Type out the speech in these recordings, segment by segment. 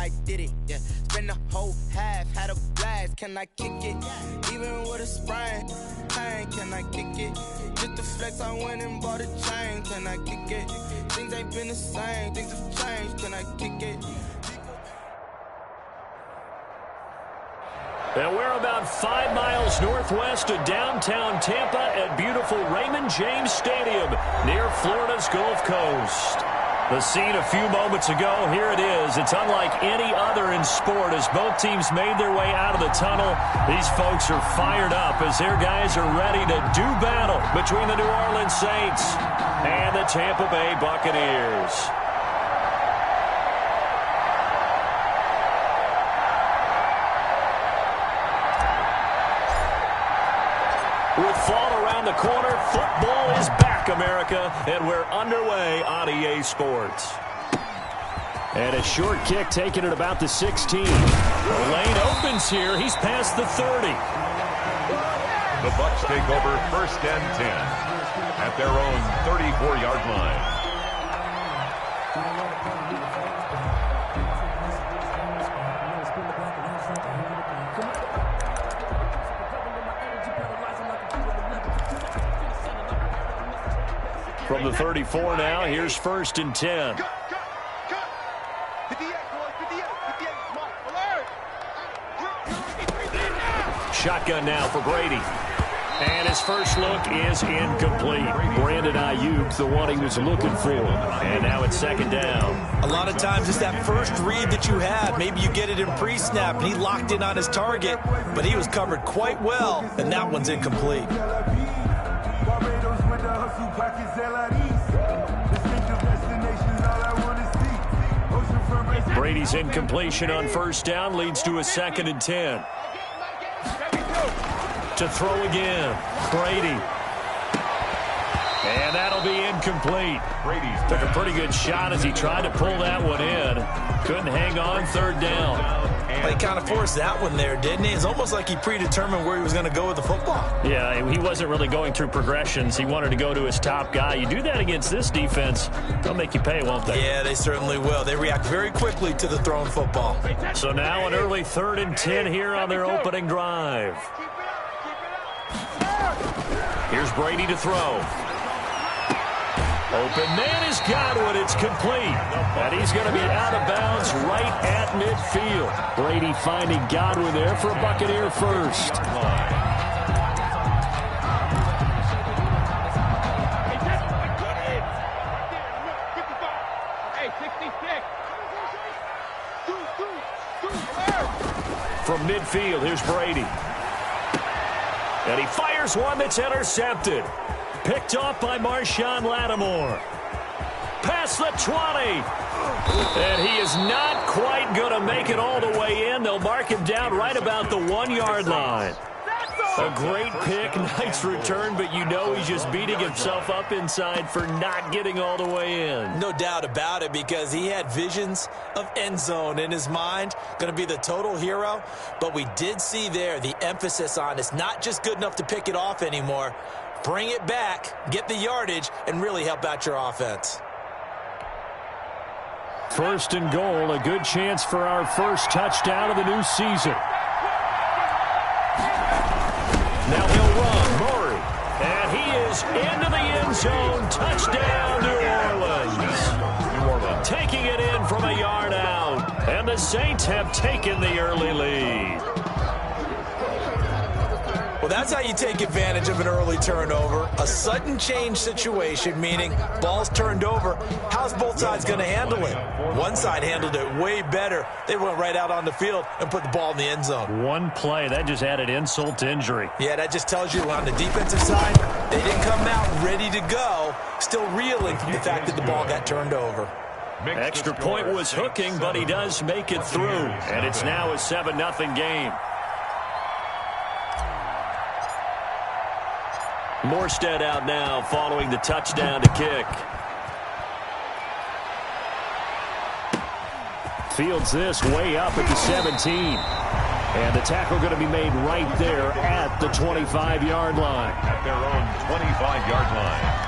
I did it, yeah. Spend the whole half, had a blast. Can I kick it? Even with a sprain, pain, can I kick it? Just to flex, I went and bought a chain. Can I kick it? Things ain't been the same, things have changed. Can I kick it? And we're about 5 miles northwest of downtown Tampa at beautiful Raymond James Stadium near Florida's Gulf Coast. The scene a few moments ago, here it is. It's unlike any other in sport as both teams made their way out of the tunnel. These folks are fired up as their guys are ready to do battle between the New Orleans Saints and the Tampa Bay Buccaneers. With fall around the corner, football is back, America, and we're underway on EA Sports. And a short kick taken at about the 16. The lane opens here. He's past the 30. The Bucs take over 1st and 10 at their own 34-yard line. From the 34 now, here's 1st and 10. Shotgun now for Brady. And his first look is incomplete. Brandon Ayuk, the one he was looking for. And now it's 2nd down. A lot of times it's that first read that you had. Maybe you get it in pre-snap, and he locked in on his target, but he was covered quite well, and that one's incomplete. Brady's incompletion on 1st down leads to a 2nd and 10. To throw again, Brady. And that'll be incomplete. Brady took a pretty good shot as he tried to pull that one in. Couldn't hang on, 3rd down. Well, he kind of forced that one there, didn't he? It's almost like he predetermined where he was going to go with the football. Yeah, he wasn't really going through progressions. He wanted to go to his top guy. You do that against this defense, they'll make you pay, won't they? Yeah, they certainly will. They react very quickly to the thrown football. So now an early 3rd and 10 here on their opening drive. Here's Brady to throw. Open man is Godwin. It's complete. And he's going to be out of bounds right at midfield. Brady finding Godwin there for a Buccaneer first. From midfield, here's Brady. And he fires one that's intercepted. Picked off by Marshawn Lattimore. Past the 20. And he is not quite going to make it all the way in. They'll mark him down right about the 1-yard line. A great pick, nice return, but you know he's just beating himself up inside for not getting all the way in. No doubt about it, because he had visions of end zone in his mind. Going to be the total hero. But we did see there the emphasis on it's not just good enough to pick it off anymore. Bring it back, get the yardage, and really help out your offense. 1st and goal, a good chance for our first touchdown of the new season. Now he'll run, Murray, and he is into the end zone. Touchdown, New Orleans. Taking it in from a yard out, and the Saints have taken the early lead. Well, that's how you take advantage of an early turnover. A sudden change situation, meaning ball's turned over. How's both sides going to handle it? One side handled it way better. They went right out on the field and put the ball in the end zone. One play, that just added insult to injury. Yeah, that just tells you on the defensive side, they didn't come out ready to go, still reeling from the fact that the ball got turned over. Extra point was hooking, but he does make it through. And it's now a 7-0 game. Morstead out now following the touchdown to kick. Fields this way up at the 17. And the tackle going to be made right there at the 25-yard line. At their own 25-yard line.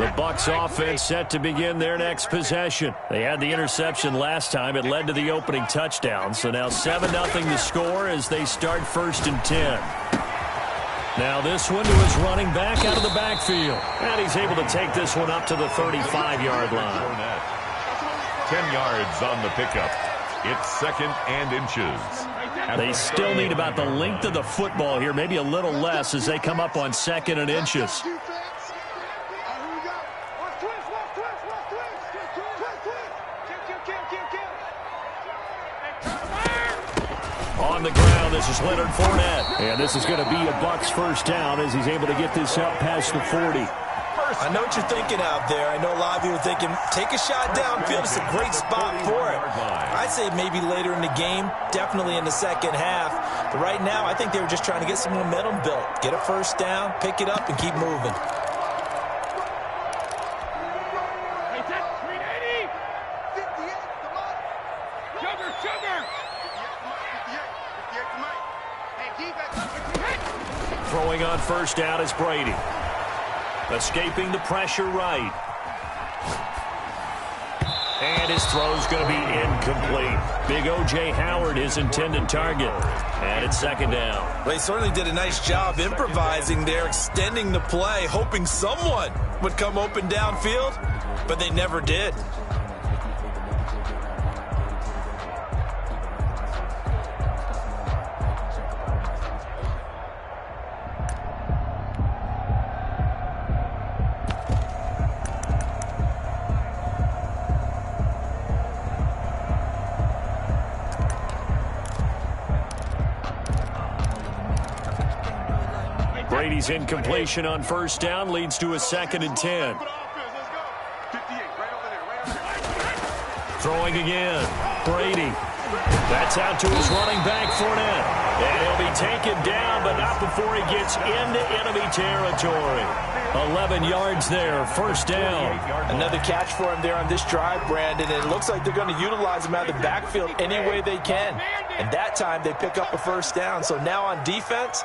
The Bucs offense set to begin their next possession. They had the interception last time. It led to the opening touchdown. So now 7-0 the score as they start 1st and 10. Now this one to his running back out of the backfield. And he's able to take this one up to the 35-yard line. 10 yards on the pickup. It's 2nd and inches. They still need about the length of the football here, maybe a little less as they come up on 2nd and inches. On the ground, this is Leonard Fournette. And this is going to be a Bucs first down as he's able to get this up past the 40. I know what you're thinking out there. I know a lot of you are thinking, take a shot downfield. It's a great spot for it. I'd say maybe later in the game, definitely in the second half. But right now, I think they were just trying to get some momentum built. Get a first down, pick it up, and keep moving. Throwing on first down is Brady. Escaping the pressure right. And his throw's going to be incomplete. Big O.J. Howard, his intended target. And it's 2nd down. Well, they certainly did a nice job improvising there, extending the play, hoping someone would come open downfield, but they never did. Brady's incompletion on first down leads to a 2nd and 10. Throwing again. Brady. That's out to his running back, Fournette. And he'll be taken down, but not before he gets into enemy territory. 11 yards there, first down. Another catch for him there on this drive, Brandon. And it looks like they're going to utilize him out of the backfield any way they can. And that time they pick up a first down. So now on defense,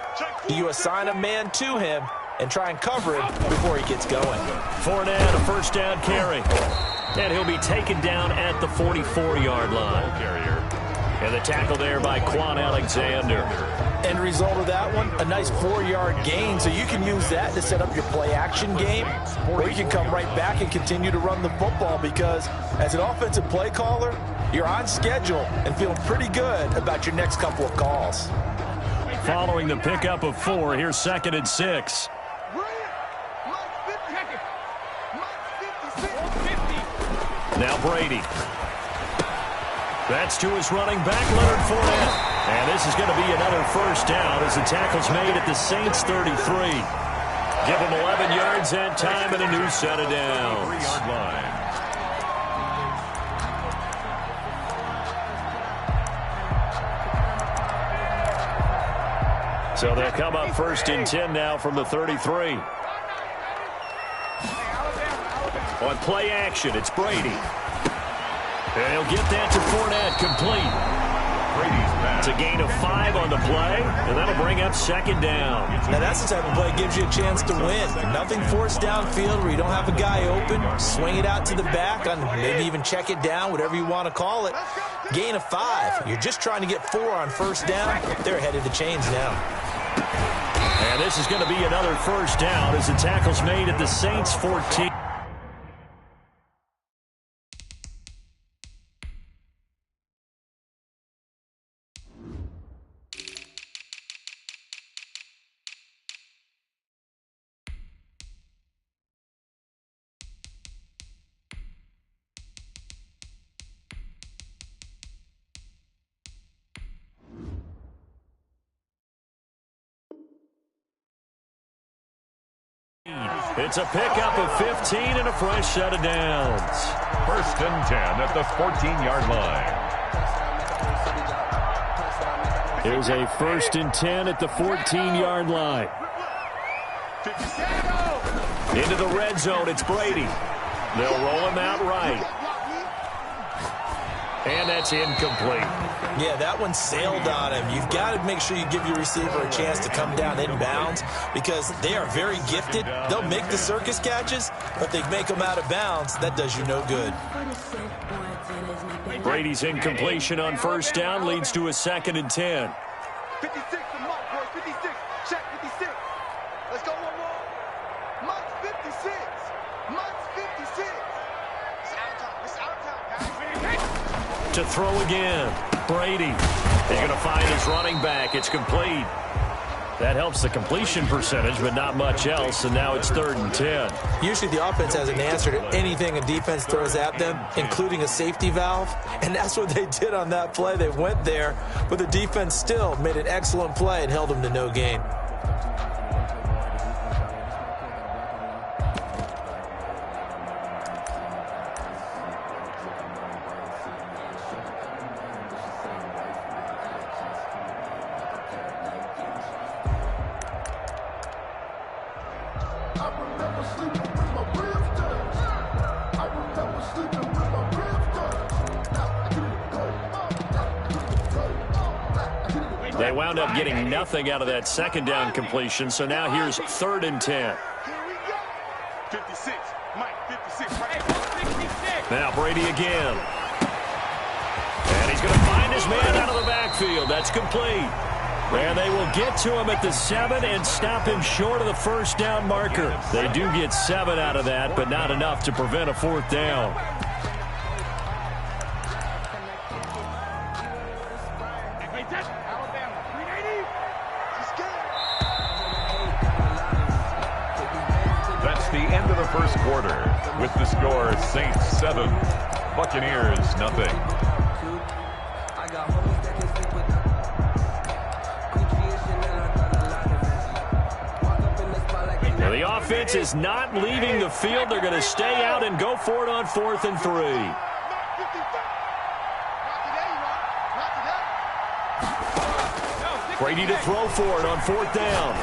you assign a man to him and try and cover him before he gets going. Fournette, a first down carry. And he'll be taken down at the 44-yard line. And the tackle there by Quan Alexander. End result of that one, a nice 4-yard gain. So you can use that to set up your play-action game, or you can come right back and continue to run the football because as an offensive play caller, you're on schedule and feeling pretty good about your next couple of calls. Following the pickup of 4, here's 2nd and 6. Now Brady. That's to his running back, Leonard Fournette. And this is going to be another first down as the tackle's made at the Saints 33. Give him 11 yards that time and a new set of downs. So they'll come up 1st and 10 now from the 33. On play action, it's Brady. And he'll get that to Fournette, complete. It's a gain of 5 on the play, and that'll bring up 2nd down. Now that's the type of play that gives you a chance to win. Nothing forced downfield where you don't have a guy open. Swing it out to the back, on maybe even check it down, whatever you want to call it. Gain of 5. You're just trying to get 4 on first down. They're ahead of the chains now. And this is going to be another first down as the tackle's made at the Saints 14. It's a pickup of 15 and a fresh set of downs. 1st and 10 at the 14-yard line. Here's a 1st and 10 at the 14-yard line. Into the red zone, it's Brady. They'll roll him out right. And that's incomplete. Yeah, that one sailed on him. You've got to make sure you give your receiver a chance to come down inbounds because they are very gifted. They'll make the circus catches, but if they make them out of bounds, that does you no good. Brady's incompletion on first down leads to a 2nd and 10. 56 to Monk, boys. 56. Check 56. Let's go one more. Monk's 56. Monk's 56. It's out of time. It's out of time, guys. To throw again. Brady. He's going to find his running back. It's complete. That helps the completion percentage, but not much else, and now it's 3rd and 10. Usually the offense has an answer to anything a defense throws at them, including a safety valve, and that's what they did on that play. They went there, but the defense still made an excellent play and held them to no gain. They wound up getting nothing out of that 2nd down completion, so now here's 3rd and 10. Here we go. 56. Mike, 56. Now Brady again. And he's going to find his man out of the backfield. That's complete. And they will get to him at the 7 and stop him short of the 1st down marker. They do get 7 out of that, but not enough to prevent a 4th down. That's the end of the first quarter with the score Saints 7, Buccaneers nothing. Now the offense is not leaving the field. They're going to stay out and go for it on 4th and 3. Brady to throw for it on 4th down.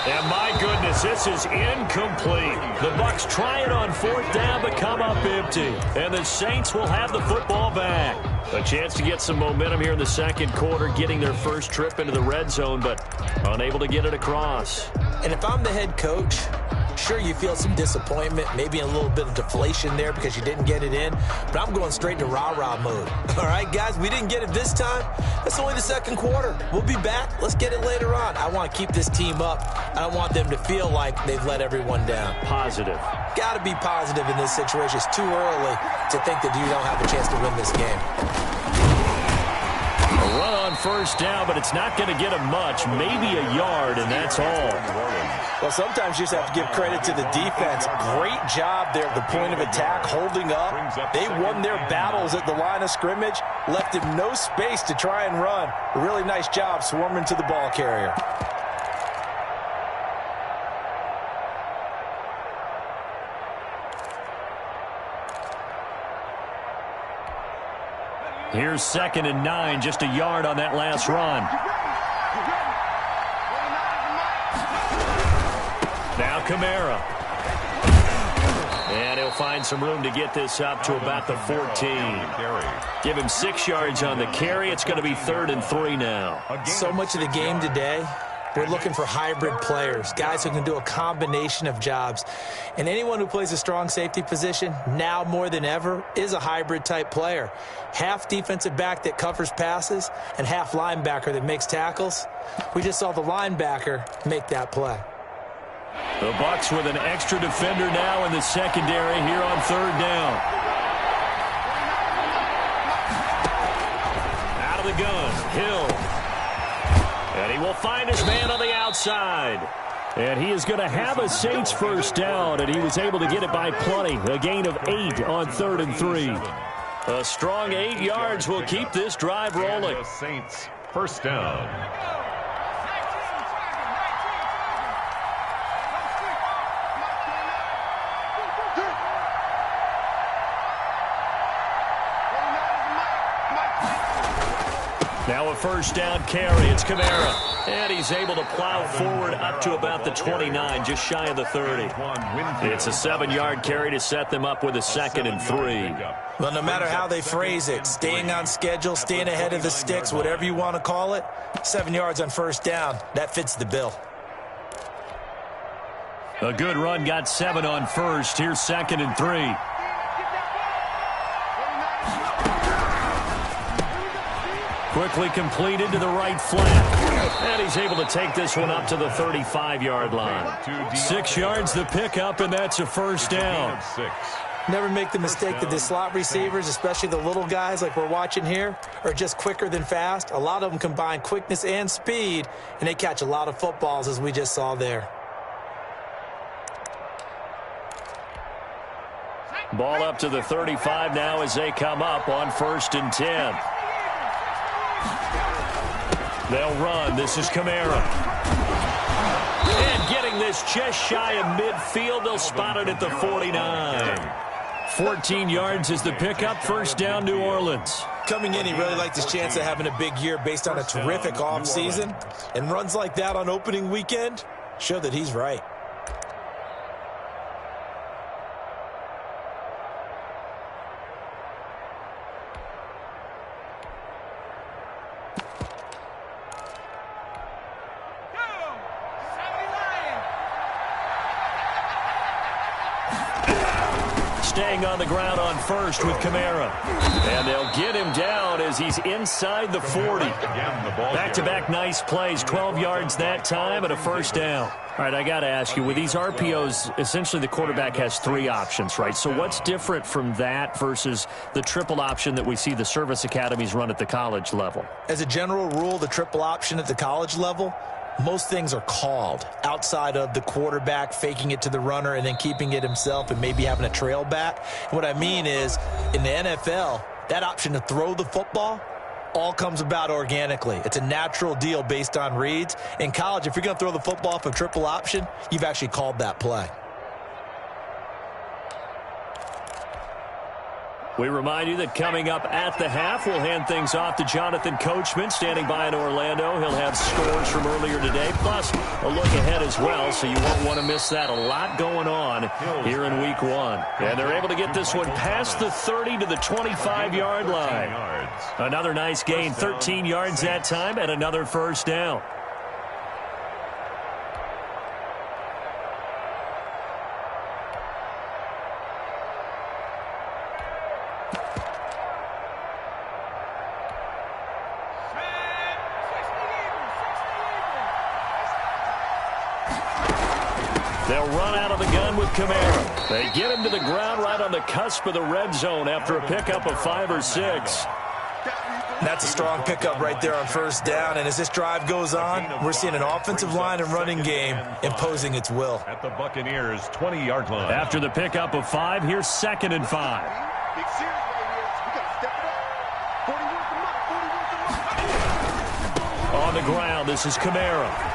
And my goodness, this is incomplete. The Bucs try it on 4th down, but come up empty. And the Saints will have the football back. A chance to get some momentum here in the 2nd quarter, getting their first trip into the red zone, but unable to get it across. And if I'm the head coach, sure, you feel some disappointment, maybe a little bit of deflation there because you didn't get it in, but I'm going straight to rah-rah mode. All right, guys, we didn't get it this time. That's only the 2nd quarter. We'll be back. Let's get it later on. I want to keep this team up. I don't want them to feel like they've let everyone down. Positive. Got to be positive in this situation. It's too early to think that you don't have a chance to win this game. A run on 1st down, but it's not going to get them much. Maybe a yard, and that's all. Well, sometimes you just have to give credit to the defense. Great job there at the point of attack, holding up. They won their battles at the line of scrimmage, left him no space to try and run. A really nice job swarming to the ball carrier. Here's 2nd and 9, just a yard on that last run. Now Kamara. And he'll find some room to get this up to about the 14. Give him 6 yards on the carry. It's going to be 3rd and 3 now. So much of the game today, we're looking for hybrid players, guys who can do a combination of jobs. And anyone who plays a strong safety position, now more than ever, is a hybrid-type player. Half defensive back that covers passes and half linebacker that makes tackles. We just saw the linebacker make that play. The Bucs with an extra defender now in the secondary here on 3rd down. Out of the gun, Hill. And he will find his man on the outside. And he is going to have a Saints 1st down, and he was able to get it by plenty. A gain of 8 on 3rd and 3. A strong 8 yards will keep this drive rolling. Saints 1st down. Now a a first down carry. It's Kamara. And he's able to plow forward up to about the 29, just shy of the 30. It's a 7-yard carry to set them up with a 2nd and 3. Well, no matter how they phrase it, staying on schedule, staying ahead of the sticks, whatever you want to call it, 7 yards on first down, that fits the bill. A good run got 7 on first. Here's 2nd and 3. Quickly completed to the right flat. And he's able to take this one up to the 35-yard line. 6 yards the pickup, and that's a first down. Never make the mistake that the slot receivers, especially the little guys like we're watching here, are just quicker than fast. A lot of them combine quickness and speed, and they catch a lot of footballs, as we just saw there. Ball up to the 35 now as they come up on 1st and 10. They'll run. This is Kamara. And getting this just shy of midfield. They'll spot it at the 49. 14 yards is the pickup. First down, New Orleans. Coming in, he really liked his chance of having a big year based on a terrific offseason. And runs like that on opening weekend show that he's right. Staying on the ground on first with Kamara. And they'll get him down as he's inside the 40. Back-to-back nice plays, 12 yards that time and a first down. All right, I got to ask you, with these RPOs, essentially the quarterback has 3 options, right? So what's different from that versus the triple option that we see the service academies run at the college level? As a general rule, the triple option at the college level, most things are called outside of the quarterback faking it to the runner and then keeping it himself and maybe having a trail back. What I mean is, in the NFL, that option to throw the football all comes about organically. It's a natural deal based on reads. In college, if you're going to throw the football off a triple option, you've actually called that play. We remind you that coming up at the half, we'll hand things off to Jonathan Coachman, standing by in Orlando. He'll have scores from earlier today, plus a look ahead as well, so you won't want to miss that. A lot going on here in Week 1. And they're able to get this one past the 30 to the 25-yard line. Another nice gain, 13 yards that time, and another first down. They'll run out of the gun with Kamara. They get him to the ground right on the cusp of the red zone after a pickup of 5 or 6. That's a strong pickup right there on first down. And as this drive goes on, we're seeing an offensive line and running game imposing its will. At the Buccaneers' 20-yard line. After the pickup of 5, here's 2nd and 5. Big series right here. We got to step it up. 40 wins the month. 40 wins the month. On the ground, this is Kamara.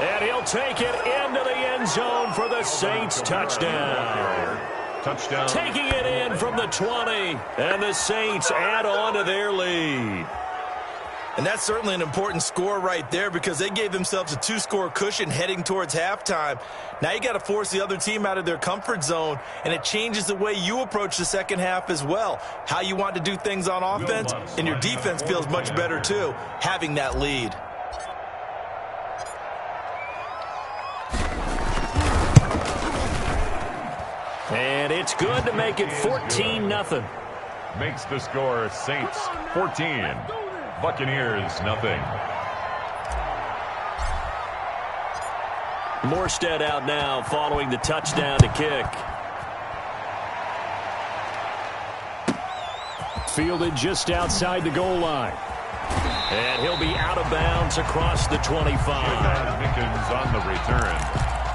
And he'll take it into the end zone for the Saints touchdown. Touchdown. Taking it in from the 20, and the Saints add on to their lead. And that's certainly an important score right there because they gave themselves a 2-score cushion heading towards halftime. Now you got to force the other team out of their comfort zone, and it changes the way you approach the second half as well. How you want to do things on offense, and your defense feels much better too, having that lead. And it's good to make it 14-0. Makes the score Saints 14, Buccaneers nothing. Morstead out now following the touchdown to kick. Fielded just outside the goal line. And he'll be out of bounds across the 25. Mickens on the return.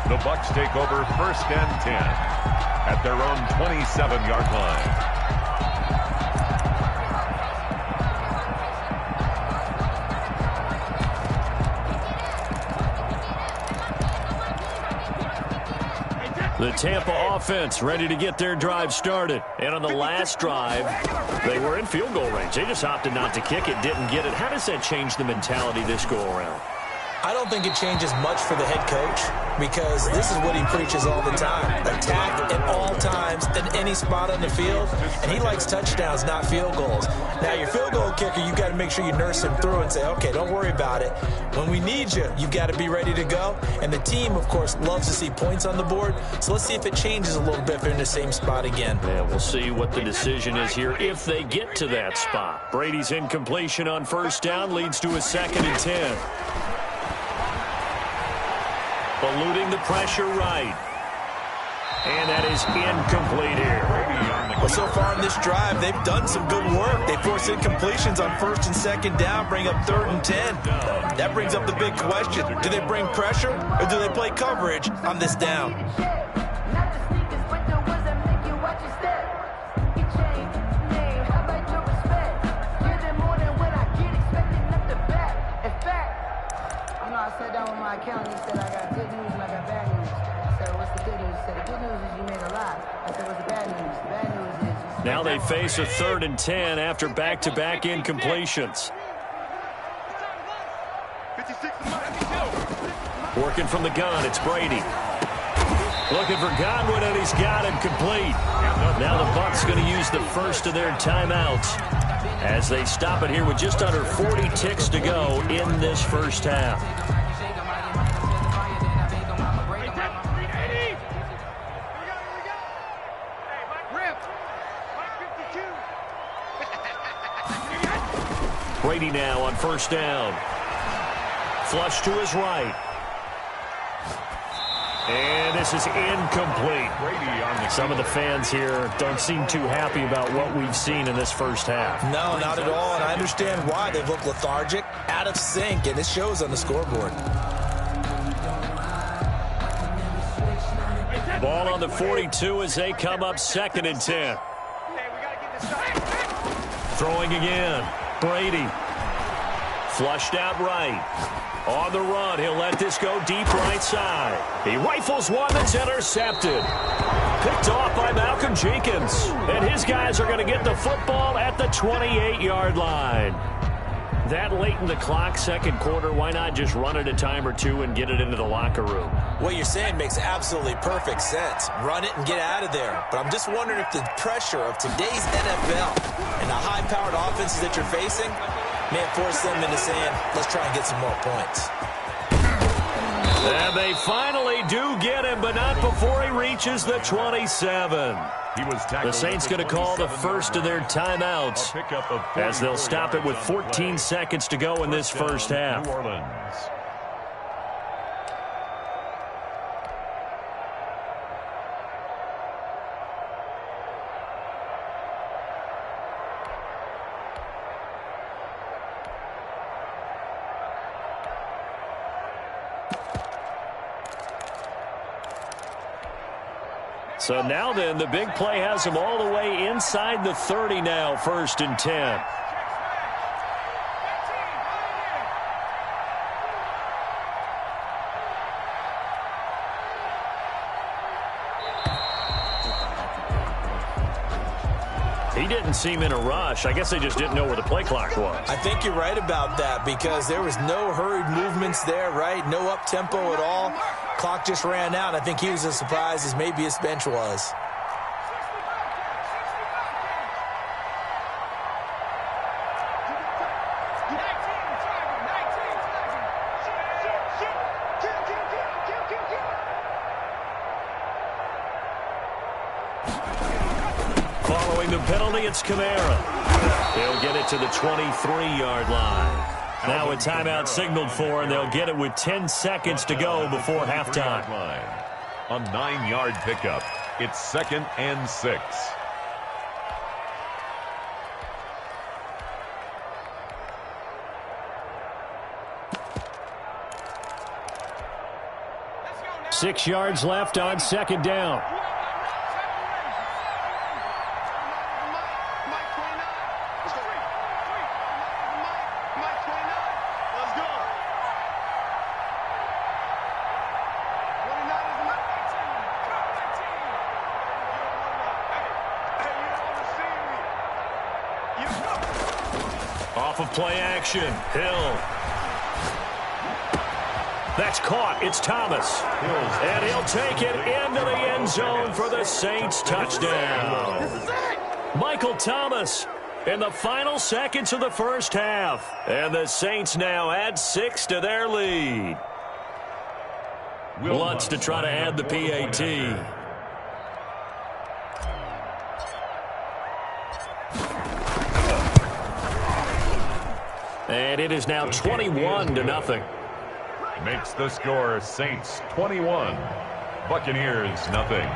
The Bucs take over 1st and 10. At their own 27-yard line. The Tampa offense ready to get their drive started. And on the last drive, they were in field goal range. They just opted not to kick it, didn't get it. How does that change the mentality this go-around? I don't think it changes much for the head coach because this is what he preaches all the time. Attack at all times in any spot on the field, and he likes touchdowns, not field goals. Now, your field goal kicker, you've got to make sure you nurse him through and say, okay, don't worry about it. When we need you, you've got to be ready to go. And the team, of course, loves to see points on the board, so let's see if it changes a little bit if they're in the same spot again. Yeah, we'll see what the decision is here if they get to that spot. Brady's incompletion on first down leads to a 2nd and 10. Eluding the pressure right. And that is incomplete here. Well, so far in this drive, they've done some good work. They force incompletions on 1st and 2nd down, bring up 3rd and 10. That brings up the big question. Do they bring pressure or do they play coverage on this down? I sat down with my accountant. He said, I got good news and I got bad news. I said, what's the good news? He said, the good news is you made a lot. I said, what's the bad news? The bad news is... Now they face a 3rd and 10 after back-to-back incompletions. Working from the gun, it's Brady. Looking for Godwin, and he's got him complete. Now the Bucs going to use the first of their timeouts as they stop it here with just under 40 ticks to go in this first half. Brady now on first down. Flush to his right. And this is incomplete. Some of the fans here don't seem too happy about what we've seen in this first half. No, not at all, and I understand why. They look lethargic, out of sync, and it shows on the scoreboard. Ball on the 42 as they come up 2nd and 10. Throwing again. Brady. Flushed out right. On the run, he'll let this go deep right side. He rifles one that's intercepted. Picked off by Malcolm Jenkins. And his guys are going to get the football at the 28-yard line. That late in the clock, 2nd quarter, why not just run it a time or two and get it into the locker room? What you're saying makes absolutely perfect sense. Run it and get out of there. But I'm just wondering if the pressure of today's NFL and the high-powered offenses that you're facing may have forced them into saying, let's try and get some more points. And they finally do get him, but not before he reaches the 27. The Saints going to call the first of their timeouts as they'll stop it with 14 seconds to go in this first half. New Orleans. So now then, the big play has him all the way inside the 30 now, 1st and 10. He didn't seem in a rush. I guess they just didn't know where the play clock was. I think you're right about that because there was no hurried movements there, right? No up-tempo at all. Clock just ran out. I think he was as surprised as maybe his bench was. Following the penalty, it's Kamara. They'll get it to the 23-yard line. Now a timeout signaled for, and they'll get it with 10 seconds to go before halftime. A 9-yard pickup. It's 2nd and 6. Six yards left on 2nd down. Off of play action. Hill. That's caught. It's Thomas. And he'll take it into the end zone for the Saints touchdown. Michael Thomas in the final seconds of the first half. And the Saints now add 6 to their lead. Lutz to try to add the PAT. And it is now 21-0. Makes the score Saints 21, Buccaneers nothing.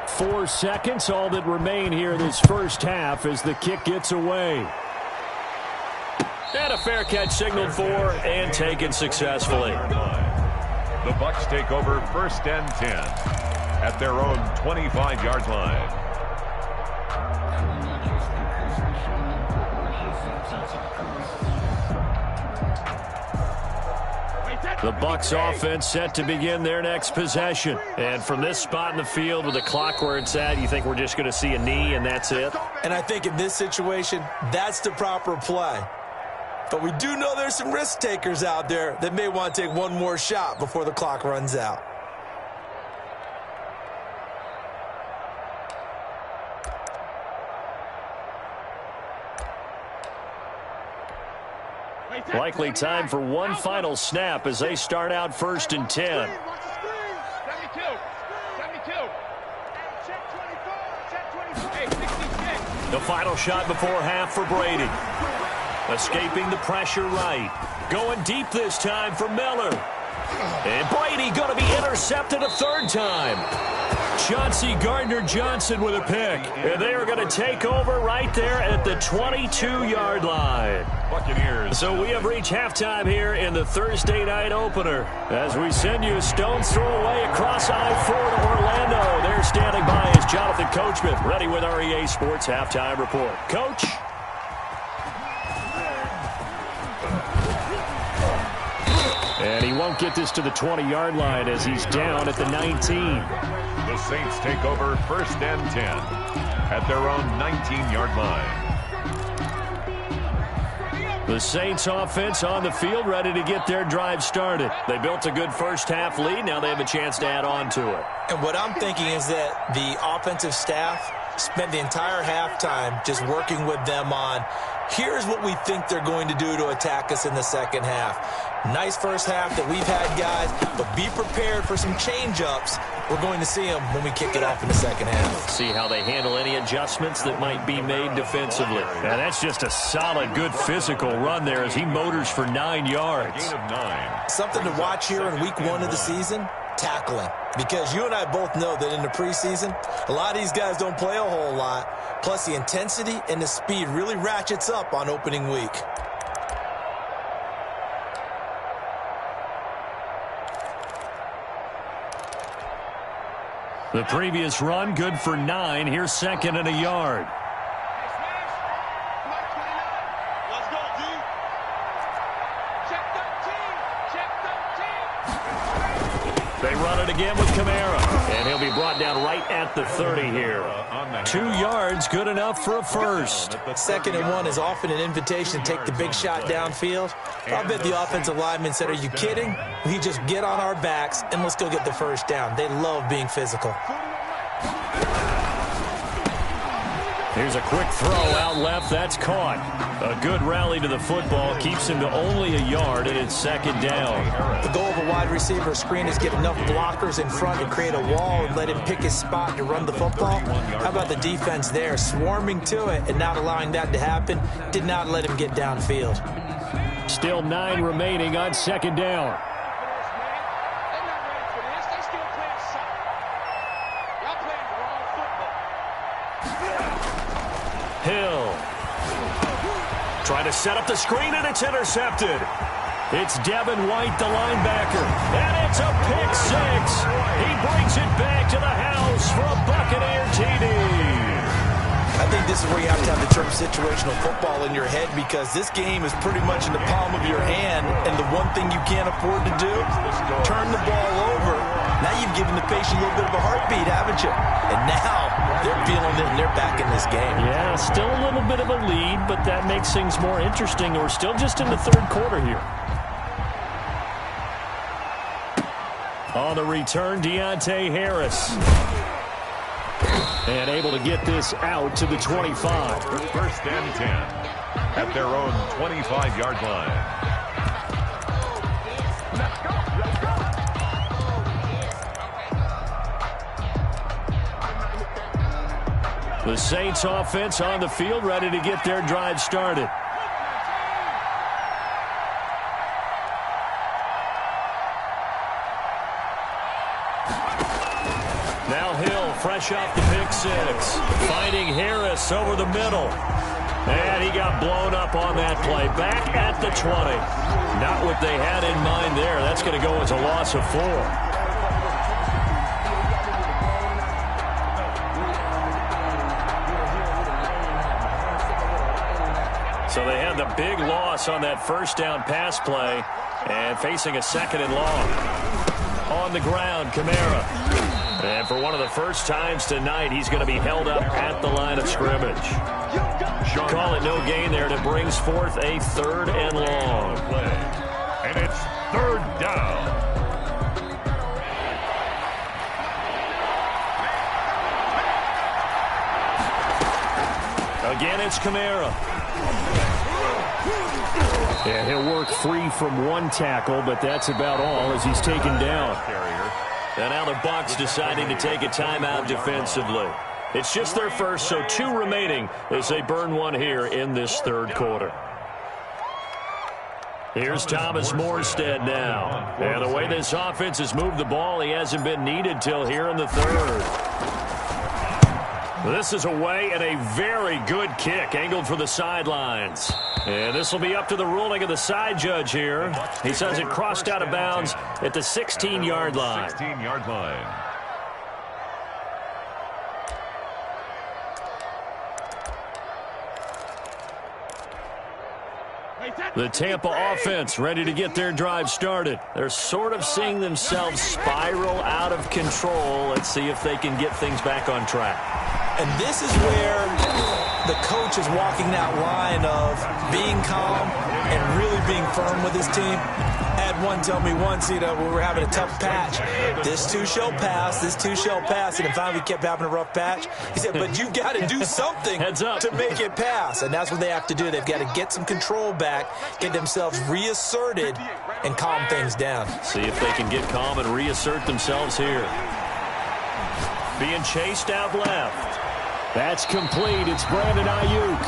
4 seconds, all that remain here in this first half as the kick gets away. And a fair catch signaled for and taken successfully. The Bucs take over 1st and 10 at their own 25-yard line. The Bucs offense set to begin their next possession. And from this spot in the field with the clock where it's at, you think we're just going to see a knee and that's it? And I think in this situation, that's the proper play. But we do know there's some risk takers out there that may want to take one more shot before the clock runs out. Likely time for one final snap as they start out 1st and 10. The final shot before half for Brady. Escaping the pressure right. Going deep this time for Miller. And Brady going to be intercepted a 3rd time. Chauncey Gardner-Johnson with a pick. And they are going to take over right there at the 22-yard line. Buccaneers. So we have reached halftime here in the Thursday night opener. As we send you a stone's throw away across I-4 to Orlando. There standing by is Jonathan Coachman, ready with our EA Sports Halftime Report. Coach? And he won't get this to the 20-yard line as he's down at the 19. The Saints take over 1st and 10 at their own 19-yard line. The Saints offense on the field ready to get their drive started. They built a good first half lead. Now they have a chance to add on to it. And what I'm thinking is that the offensive staff spent the entire halftime just working with them on, here's what we think they're going to do to attack us in the second half. Nice first half that we've had, guys, but be prepared for some change-ups. We're going to see them when we kick it off in the second half. See how they handle any adjustments that might be made defensively. And that's just a solid, good physical run there as he motors for 9 yards. Gain of 9. Something to watch here in week 1 of the season, tackling. Because you and I both know that in the preseason, a lot of these guys don't play a whole lot. Plus, the intensity and the speed really ratchets up on opening week. The previous run, good for 9. Here's 2nd and a yard. They run it again with Kamara. And he'll be brought down right at the 30 here. 2 yards, good enough for a first. 2nd and 1 is often an invitation to take the big shot downfield. I'll bet the offensive lineman said, are you kidding? We just get on our backs and let's go get the first down. They love being physical. Here's a quick throw out left. That's caught. A good rally to the football. Keeps him to only a yard, and it's 2nd down. The goal of a wide receiver screen is get enough blockers in front to create a wall and let him pick his spot to run the football. How about the defense there? Swarming to it and not allowing that to happen. Did not let him get downfield. Still 9 remaining on 2nd down. Hill. Trying to set up the screen, and it's intercepted. It's Devin White, the linebacker. And it's a pick 6. He brings it back to the house for a Buccaneer TD. I think this is where you have to have the term situational football in your head because this game is pretty much in the palm of your hand, and the one thing you can't afford to do, turn the ball over. Now you've given the patient a little bit of a heartbeat, haven't you? And now they're feeling it, and they're back in this game. Yeah, still a little bit of a lead, but that makes things more interesting. We're still just in the third quarter here. On the return, Deontay Harris. And able to get this out to the 25. First and 10 at their own 25-yard line. The Saints offense on the field, ready to get their drive started. Now Hill, fresh off the pick six. Finding Harris over the middle. And he got blown up on that play. Back at the 20. Not what they had in mind there. That's going to go as a loss of 4. So they had the big loss on that first down pass play and facing a second and long. On the ground, Kamara. And for one of the first times tonight, he's going to be held up at the line of scrimmage. Call it no gain there, and it brings forth a third and long. And it's third down. Again, it's Kamara. Yeah, he'll work free from one tackle, but that's about all as he's taken down. And now the Bucs deciding to take a timeout defensively. It's just their first, so 2 remaining as they burn one here in this third quarter. Here's Thomas Morstead now. And the way this offense has moved the ball, he hasn't been needed till here in the third. This is away and a very good kick angled for the sidelines. And this will be up to the ruling of the side judge here. He says it crossed out of bounds at the 16-yard line. 16-yard line. The Tampa offense ready to get their drive started. They're sort of seeing themselves spiral out of control. Let's see if they can get things back on track. And this is where the coach is walking that line of being calm and really being firm with his team. I had one tell me once, we were having a tough patch. This too shall pass, this too shall pass. And finally we kept having a rough patch. He said, but you've got to do something to make it pass. And that's what they have to do. They've got to get some control back, get themselves reasserted, and calm things down. See if they can get calm and reassert themselves here. Being chased out left. That's complete. It's Brandon Ayuk.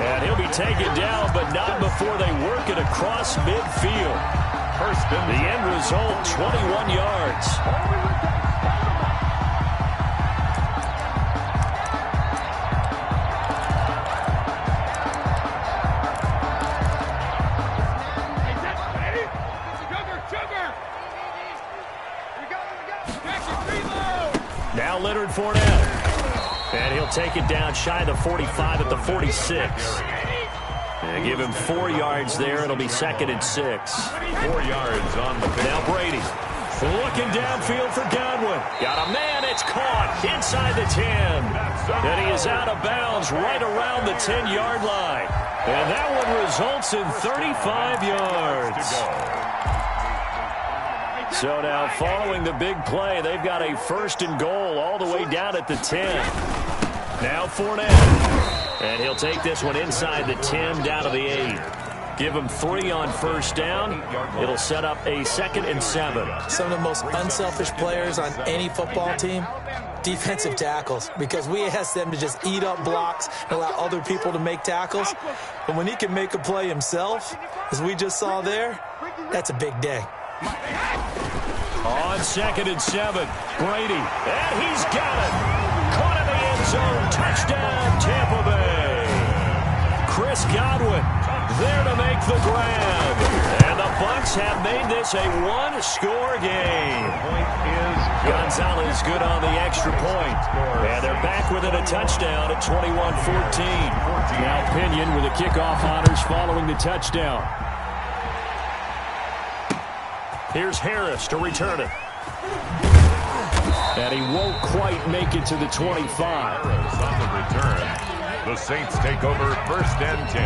And he'll be taken down, but not before they work it across midfield. The end result, 21 yards. Now Leonard Fournette. And he'll take it down shy of the 45 at the 46. And give him 4 yards there. It'll be 2nd and 6. 4 yards on the pitch. Now Brady looking downfield for Godwin. Got a man. It's caught inside the 10. And he is out of bounds right around the 10-yard line. And that one results in 35 yards. So now following the big play, they've got a 1st and goal all the way down at the 10. Now Fournette. And he'll take this one inside the 10 down to the 8. Give him 3 on 1st down. It'll set up a 2nd and 7. Some of the most unselfish players on any football team, defensive tackles, because we ask them to just eat up blocks and allow other people to make tackles. But when he can make a play himself, as we just saw there, that's a big day. On 2nd and 7, Brady. And he's got it. Caught in the end zone. Touchdown, Tampa Bay. Chris Godwin there to make the grab. And the Bucs have made this a 1-score game. Gonzalez good on the extra point. And they're back within a touchdown at 21-14. Now Pinion with the kickoff honors following the touchdown. Here's Harris to return it. And he won't quite make it to the 25. On the return, the Saints take over 1st and 10.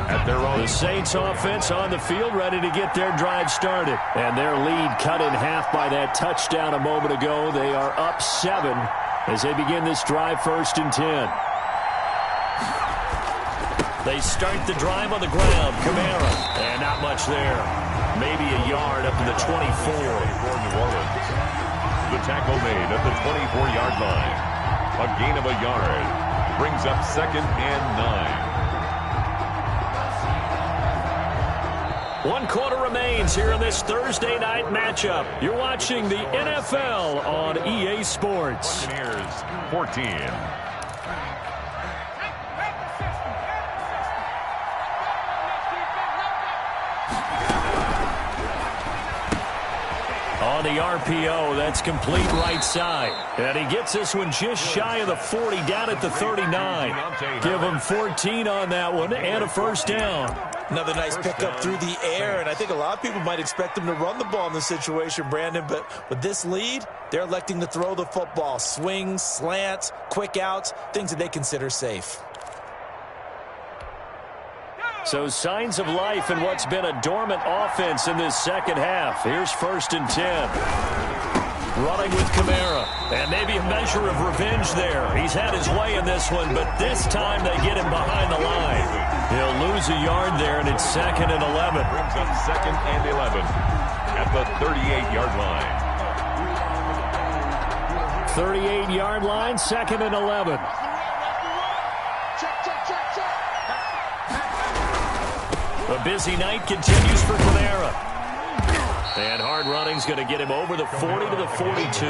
At their own. The Saints offense on the field, ready to get their drive started. And their lead cut in half by that touchdown a moment ago. They are up 7 as they begin this drive 1st and 10. They start the drive on the ground. Kamara. And not much there. Maybe a yard up to the 24. For New Orleans. The tackle made at the 24-yard line. A gain of a yard. Brings up 2nd and 9. 1 quarter remains here in this Thursday night matchup. You're watching the NFL on EA Sports. Buccaneers 14. On the RPO, that's complete right side. And he gets this one just shy of the 40, down at the 39. Give him 14 on that one and a 1st down. Another nice pickup through the air, and I think a lot of people might expect him to run the ball in this situation, Brandon, but with this lead, they're electing to throw the football. Swings, slants, quick outs, things that they consider safe. So signs of life in what's been a dormant offense in this second half. Here's 1st and 10. Running with Kamara. And maybe a measure of revenge there. He's had his way in this one, but this time they get him behind the line. He'll lose a yard there, and it's 2nd and 11. Brings up 2nd and 11 at the 38-yard line. 38-yard line, 2nd and 11. A busy night continues for Kamara. And hard running's going to get him over the 40 to the 42.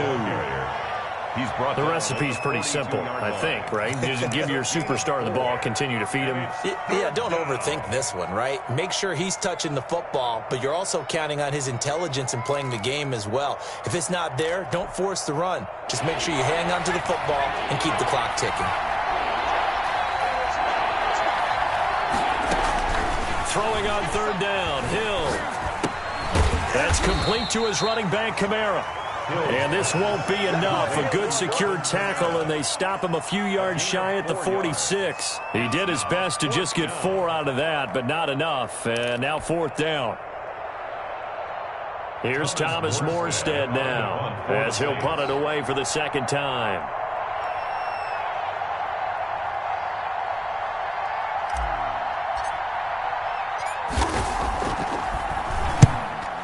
The recipe's pretty simple, I think, right? Just give your superstar the ball, continue to feed him. Yeah, don't overthink this one, right? Make sure he's touching the football, but you're also counting on his intelligence in playing the game as well. If it's not there, don't force the run. Just make sure you hang on to the football and keep the clock ticking. Throwing on 3rd down, Hill. That's complete to his running back, Kamara. And this won't be enough. A good secure tackle, and they stop him a few yards shy at the 46. He did his best to just get 4 out of that, but not enough. And now 4th down. Here's Thomas Morstead now, as he'll punt it away for the 2nd time.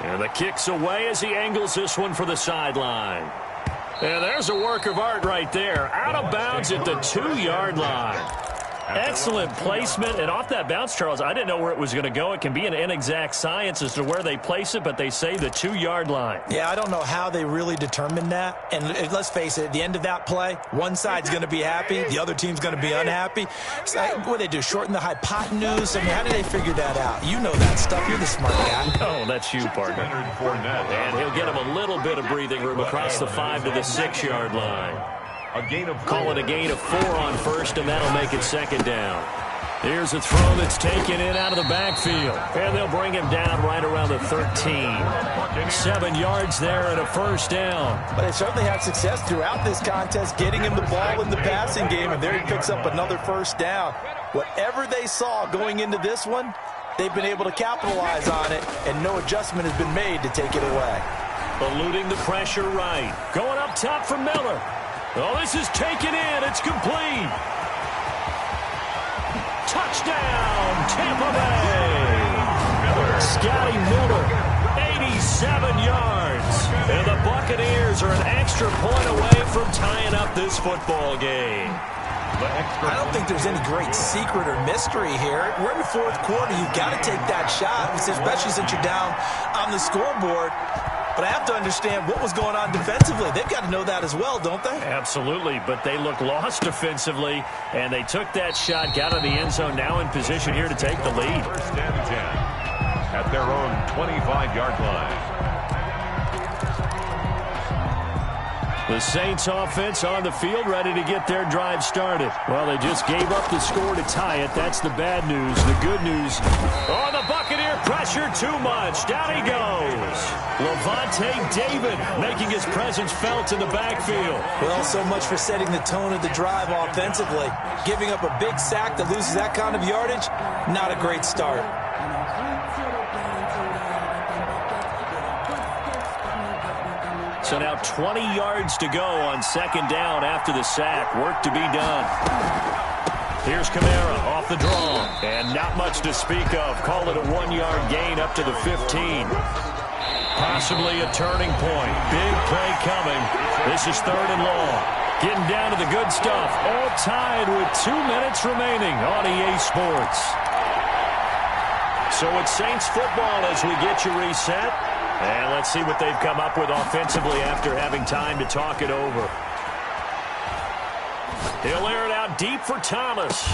And the kick's away as he angles this one for the sideline. And there's a work of art right there. Out of bounds at the 2-yard line. Excellent placement. And off that bounce, Charles, I didn't know where it was going to go. It can be an inexact science as to where they place it, but they say the 2-yard line. Yeah, I don't know how they really determined that. And let's face it, at the end of that play, one side's going to be happy, the other team's going to be unhappy. It's like, what do they do, shorten the hypotenuse? I mean, how do they figure that out? You know that stuff. You're the smart guy. Oh, that's you, partner. And he'll get him a little bit of breathing room across the 5 to the 6-yard line. Call it a gain of 4 on 1st, and that'll make it 2nd down. Here's a throw that's taken in out of the backfield. And they'll bring him down right around the 13. 7 yards there and a 1st down. But they certainly had success throughout this contest, getting him the ball in the passing game, and there he picks up another 1st down. Whatever they saw going into this one, they've been able to capitalize on it, and no adjustment has been made to take it away. Eluding the pressure right. Going up top for Miller. Oh, this is taken in. It's complete. Touchdown, Tampa Bay. Scotty Miller, 87 yards. And the Buccaneers are an extra point away from tying up this football game. I don't think there's any great secret or mystery here. We're in the 4th quarter. You've got to take that shot, especially since you're down on the scoreboard. But I have to understand what was going on defensively. They've got to know that as well, don't they? Absolutely, but they look lost defensively, and they took that shot, got in the end zone, now in position here to take the lead. 1st and 10 at their own 25-yard line. The Saints offense on the field, ready to get their drive started. Well, they just gave up the score to tie it. That's the bad news. The good news, oh, the Buccaneer pressure too much. Down he goes. Lavonte David making his presence felt in the backfield. Well, so much for setting the tone of the drive offensively. Giving up a big sack that loses that kind of yardage, not a great start. So now 20 yards to go on second down after the sack. Work to be done. Here's Kamara off the draw. And not much to speak of. Call it a 1-yard gain up to the 15. Possibly a turning point. Big play coming. This is 3rd and long. Getting down to the good stuff. All tied with 2 minutes remaining on EA Sports. So it's Saints football as we get you reset. And let's see what they've come up with offensively after having time to talk it over. He'll air it out deep for Thomas.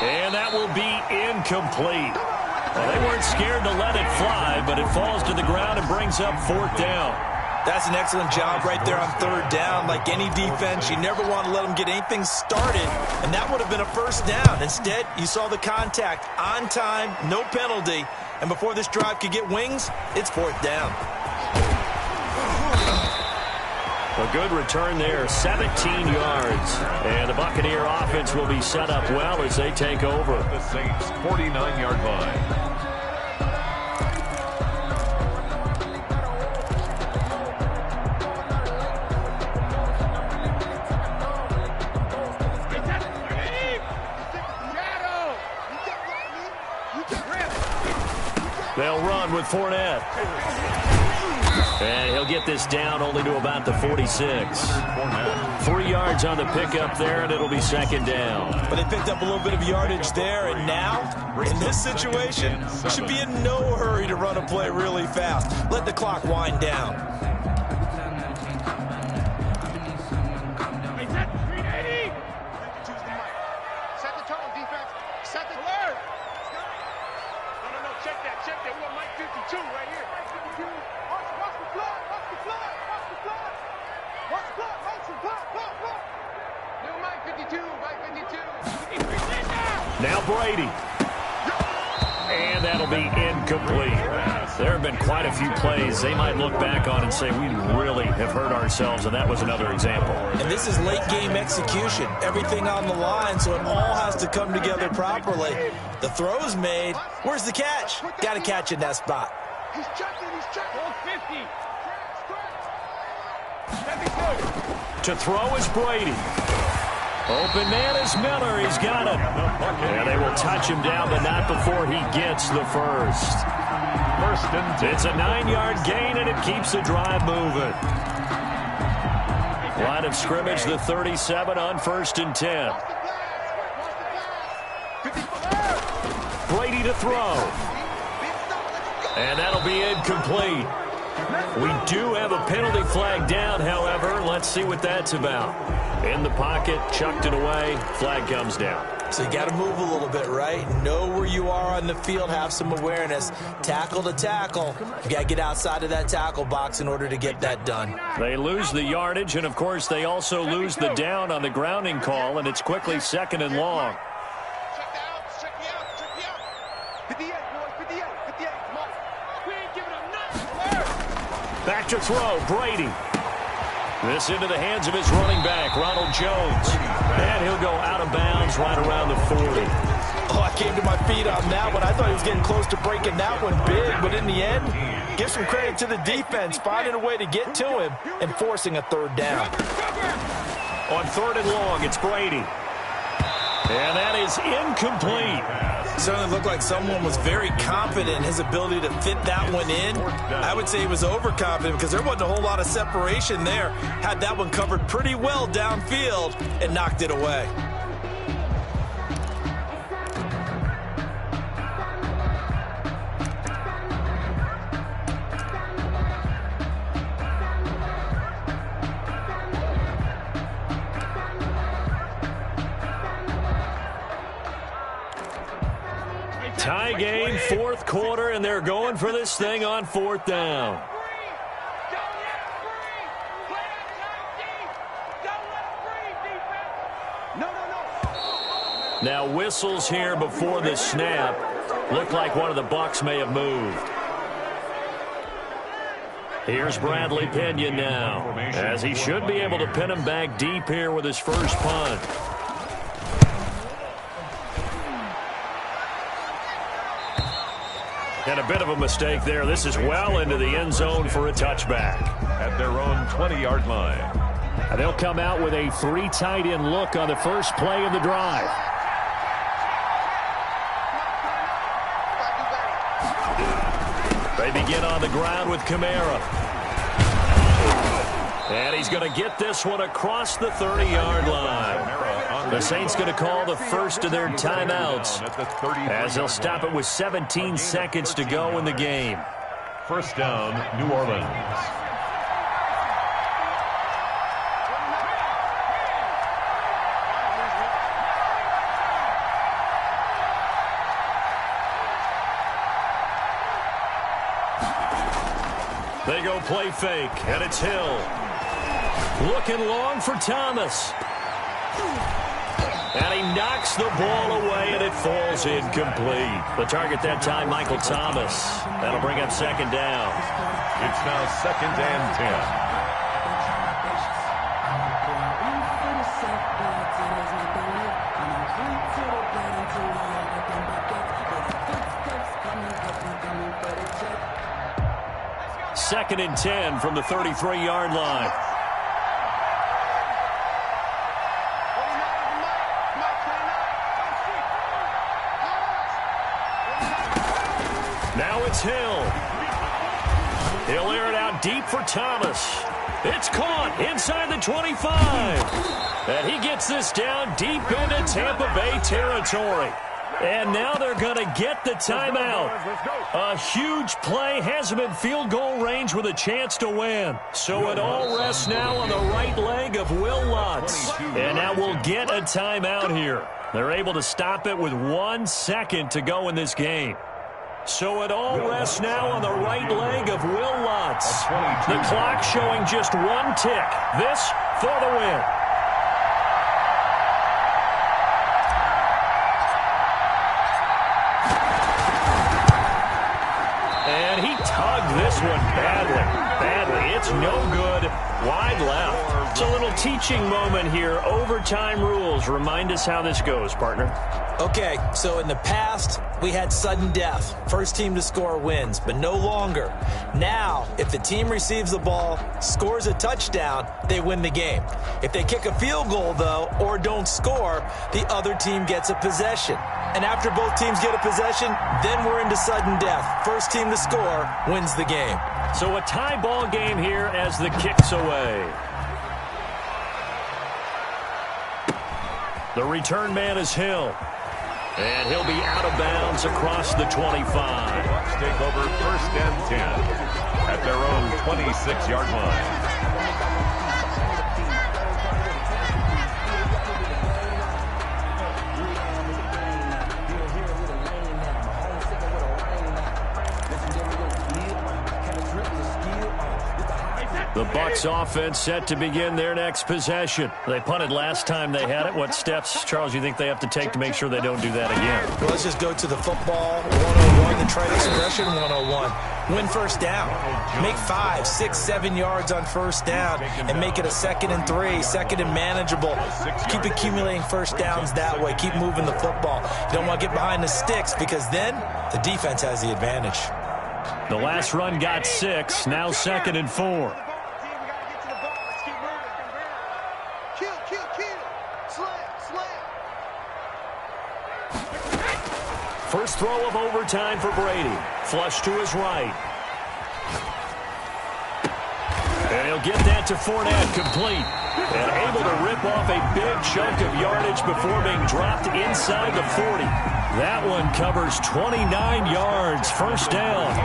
And that will be incomplete. Well, they weren't scared to let it fly, but it falls to the ground and brings up 4th down. That's an excellent job right there on 3rd down. Like any defense, you never want to let them get anything started, and that would have been a 1st down. Instead, you saw the contact on time, no penalty, and before this drive could get wings, it's 4th down. A good return there, 17 yards. And the Buccaneer offense will be set up well as they take over. The Saints' 49-yard line. They'll run with Fournette. And he'll get this down only to about the 46. 3 yards on the pickup there, and it'll be 2nd down. But they picked up a little bit of yardage there, and now, in this situation, should be in no hurry to run a play really fast. Let the clock wind down. Set the tone, defense. Set the alert. No, check that. We got Mike 52 right here. Mike 52. Watch the flood. New Mike 52. Now Brady. And that'll be incomplete. There have been quite a few plays they might look back on and say, we really have hurt ourselves, and that was another example. And this is late game execution. Everything on the line, so it all has to come together properly. The throw's made. Where's the catch? Got to catch in that spot. He's checking. 50. To throw is Brady. Open man is Miller. He's got it. And they will touch him down, but not before he gets the first. It's a 9-yard gain, and it keeps the drive moving. Line of scrimmage, the 37 on 1st and 10. Brady to throw. And that'll be incomplete. We do have a penalty flag down, however. Let's see what that's about. In the pocket, chucked it away, flag comes down. So you got to move a little bit, right? Know where you are on the field, have some awareness. Tackle to tackle. You got to get outside of that tackle box in order to get that done. They lose the yardage, and of course they also lose the down on the grounding call, and it's quickly 2nd and long. Check the outs. 58, boys. 58. Come on. We ain't giving up nothing. Back to throw, Brady. This into the hands of his running back, Ronald Jones. And he'll go out of bounds right around the 40. Oh, I came to my feet on that one. I thought he was getting close to breaking that one big, but in the end, give some credit to the defense, finding a way to get to him and forcing a 3rd down. On 3rd and long, it's Brady. And that is incomplete. Certainly looked like someone was very confident in his ability to fit that one in. I would say he was overconfident because there wasn't a whole lot of separation there. Had that one covered pretty well downfield and knocked it away. Tie game, 4th quarter, and they're going for this thing on 4th down. Now whistles here before the snap. Looked like one of the Bucs may have moved. Here's Bradley Pinion now, as he should be able to pin him back deep here with his first punt. And a bit of a mistake there. This is well into the end zone for a touchback. At their own 20-yard line. And they'll come out with a 3 tight end look on the first play of the drive. They begin on the ground with Kamara. And he's going to get this one across the 30-yard line. The Saints going to call the first of their timeouts as they'll stop it with 17 seconds to go in the game. First down, New Orleans. They go play fake, and it's Hill. Looking long for Thomas. And he knocks the ball away, and it falls incomplete. The target that time, Michael Thomas. That'll bring up second down. It's now 2nd and 10. Second and 10 from the 33-yard line. Now it's Hill. He'll air it out deep for Thomas. It's caught inside the 25. And he gets this down deep into Tampa Bay territory. And now they're going to get the timeout. A huge play has him in field goal range with a chance to win. So it all rests now on the right leg of Will Lutz. And now we'll get a timeout here. They're able to stop it with 1 second to go in this game. So it all rests now on the right leg of Will Lutz. The clock showing just 1 tick. This for the win. And he tugged this one badly. It's no good. Wide left. It's a little teaching moment here. Overtime rules. Remind us how this goes, partner. Okay, so in the past, we had sudden death. First team to score wins, but no longer. Now, if the team receives the ball, scores a touchdown, they win the game. If they kick a field goal, though, or don't score, the other team gets a possession. And after both teams get a possession, then we're into sudden death. First team to score wins the game. So a tie ball game here as the kick's away. The return man is Hill. And he'll be out of bounds across the 25. Bucs take over 1st and 10 at their own 26-yard line. The Bucs offense set to begin their next possession. They punted last time they had it. What steps, Charles, you think they have to take to make sure they don't do that again? Well, let's just go to the football 101, the trade expression 101. Win first down. Make 5, 6, 7 yards on first down and make it a 2nd and 3, 2nd and manageable. Keep accumulating first downs that way. Keep moving the football. You don't want to get behind the sticks because then the defense has the advantage. The last run got 6, now 2nd and 4. First throw of overtime for Brady. Flush to his right. And he'll get that to Fournette, complete. And able to rip off a big chunk of yardage before being dropped inside the 40. That one covers 29 yards. First down.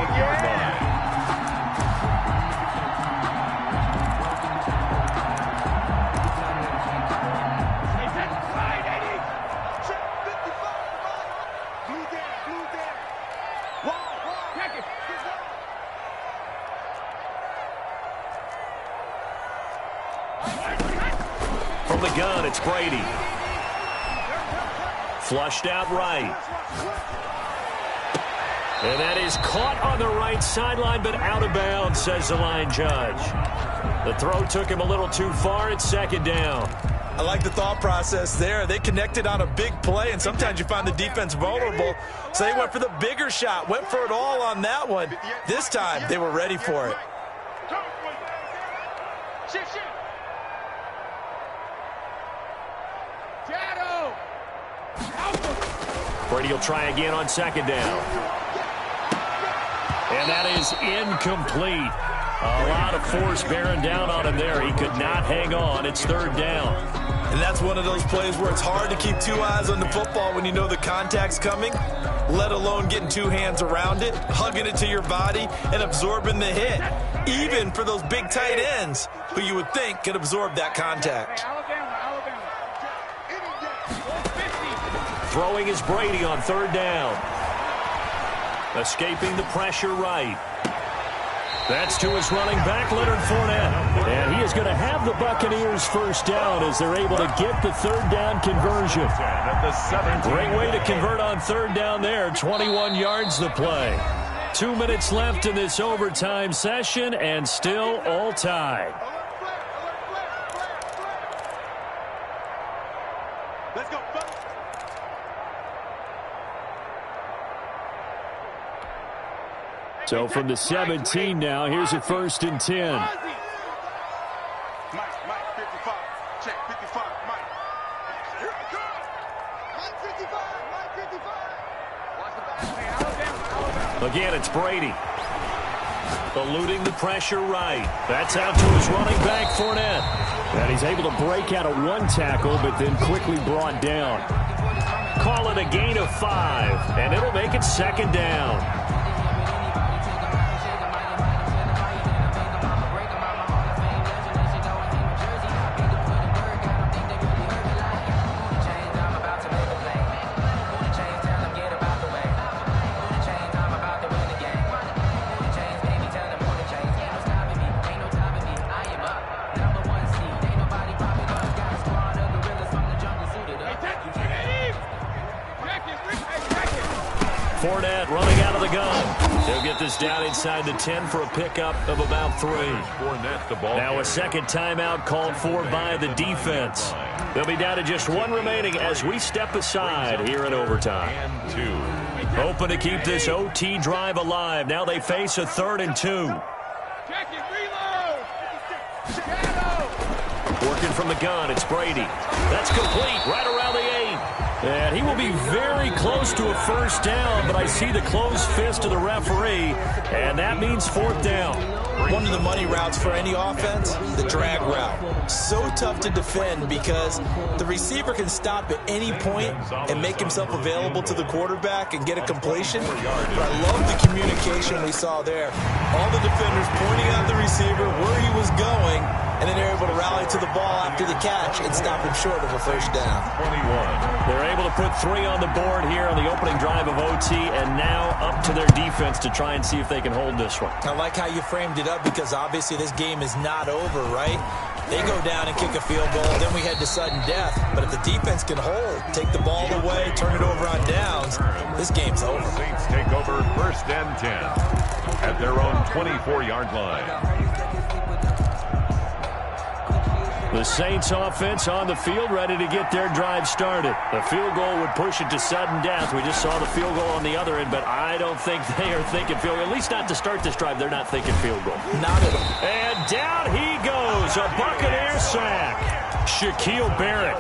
From the gun, it's Brady. Flushed out right. And that is caught on the right sideline, but out of bounds, says the line judge. The throw took him a little too far. It's second down. I like the thought process there. They connected on a big play, and sometimes you find the defense vulnerable. So they went for the bigger shot, went for it all on that one. This time, they were ready for it. Brady will try again on second down. And that is incomplete. A lot of force bearing down on him there. He could not hang on. It's third down. And that's one of those plays where it's hard to keep two eyes on the football when you know the contact's coming, let alone getting two hands around it, hugging it to your body, and absorbing the hit. Even for those big tight ends who you would think could absorb that contact. Throwing is Brady on third down. Escaping the pressure right. That's to his running back, Leonard Fournette. And he is going to have the Buccaneers first down as they're able to get the third down conversion. Great way to convert on third down there. 21 yards the play. 2 minutes left in this overtime session, and still all tied. Let's go. So from the 17 now, here's a 1st and 10. Mike, 55. Check, 55, Mike. Here I come. Mike, 55, Mike, 55. Watch the back. Again, it's Brady. Eluding the pressure right. That's out to his running back, Fournette. And he's able to break out of one tackle, but then quickly brought down. Call it a gain of 5, and it'll make it second down. Fournette running out of the gun. He'll get this down inside the 10 for a pickup of about 3. Now a second timeout called for by the defense. They'll be down to just 1 remaining as we step aside here in overtime. Hoping to keep this OT drive alive. Now they face a 3rd and 2. Working from the gun, it's Brady. That's complete right around the 8. And he will be very close to a first down, but I see the closed fist of the referee, and that means 4th down. One of the money routes for any offense, the drag route. So tough to defend because the receiver can stop at any point and make himself available to the quarterback and get a completion. But I love the communication we saw there. All the defenders pointing at the receiver where he was going, and then they're able to rally to the ball after the catch and stop him short of a first down. 21. They're able to put 3 on the board here on the opening drive of OT, and now up to their defense to try and see if they can hold this one. I like how you framed it up because obviously this game is not over, right? They go down and kick a field goal, then we head to sudden death. But if the defense can hold, take the ball away, turn it over on downs, this game's over. Saints take over 1st and 10 at their own 24-yard line. The Saints offense on the field, ready to get their drive started. The field goal would push it to sudden death. We just saw the field goal on the other end, but I don't think they are thinking field goal. At least not to start this drive. They're not thinking field goal. Not at all. And down he goes. A Buccaneer sack. Shaquille Barrett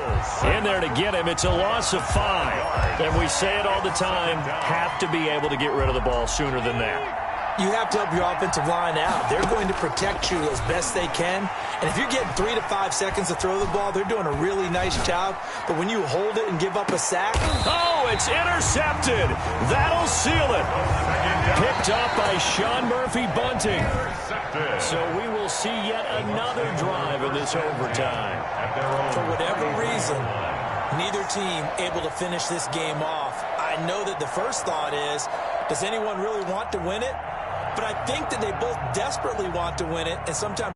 in there to get him. It's a loss of 5. And we say it all the time, have to be able to get rid of the ball sooner than that. You have to help your offensive line out. They're going to protect you as best they can. And if you're getting 3 to 5 seconds to throw the ball, they're doing a really nice job. But when you hold it and give up a sack. Oh, it's intercepted. That'll seal it. Picked up by Sean Murphy-Bunting. So we will see yet another drive in this overtime. For whatever reason, neither team able to finish this game off. I know that the first thought is, does anyone really want to win it? But I think that they both desperately want to win it, and sometimes